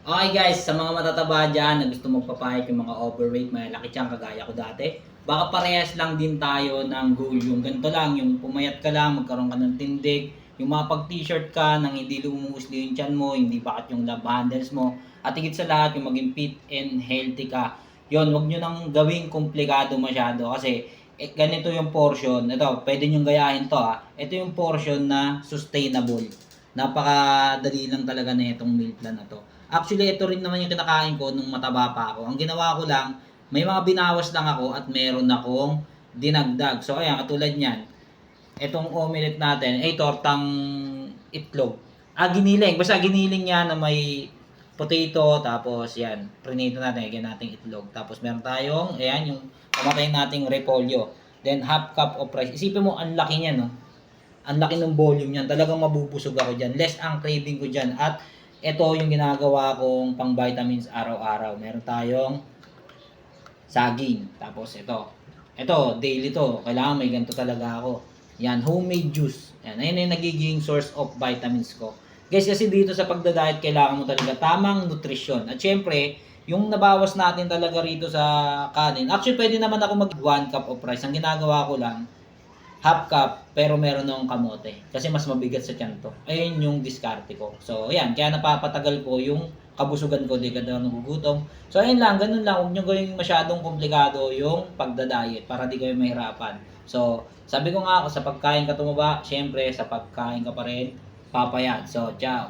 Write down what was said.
Okay guys, sa mga matataba dyan na gusto magpapahit yung mga overweight, may laki tiyan kagaya ko dati, baka parehas lang din tayo ng goal. Yung ganito lang, yung pumayat ka lang, magkaroon ka ng tindig, yung mga pag-t-shirt ka nang hindi lumumusli yung tiyan mo, hindi bakit yung love handles mo, at higit sa lahat yung maging fit and healthy ka. Yon, wag nyo nang gawing komplikado masyado kasi ganito yung portion. Ito, pwede nyo gayahin to ha. Ito yung portion na sustainable. Napakadali lang talaga na itong meal plan na to. Actually, ito rin naman yung kinakain ko nung mataba pa ako. Ang ginawa ko lang, may mga binawas lang ako at meron akong dinagdag. So, ayan, katulad niyan. Itong omelette natin ay tortang itlog. Giniling. Basta giniling niya na may potato, tapos yan, prinito natin, lagyan natin itlog. Tapos meron tayong, ayan, yung kamatayin nating repolyo. Then, half cup of rice. Isipin mo, ang laki niya, no? Ang laki ng volume niyan. Talagang mabubusog ako dyan. Less ang craving ko dyan. At ito yung ginagawa kong pang vitamins araw-araw. Meron tayong saging. Tapos ito. Ito, daily to. Kailangan may ganito talaga ako. Yan, homemade juice. Yan, ayun yung nagiging source of vitamins ko. Guys, kasi dito sa pagda-diet, kailangan mo talaga tamang nutrisyon. At syempre, yung nabawas natin talaga rito sa kanin. Actually, pwede naman ako mag 1 cup of rice. Ang ginagawa ko lang, half cup, pero meron akong kamote. Kasi mas mabigat sa tiyan to. Ayun yung diskarte ko. So, ayan. Kaya napapatagal ko yung kabusugan ko. Di ka daw nagugutom. So, ayun lang. Ganun lang. Huwag nyo gawing masyadong komplikado yung pagda-diet para di kayo mahirapan. So, sabi ko nga, sa pagkain ka tumaba, syempre, sa pagkain ka pa rin, papayat. So, ciao.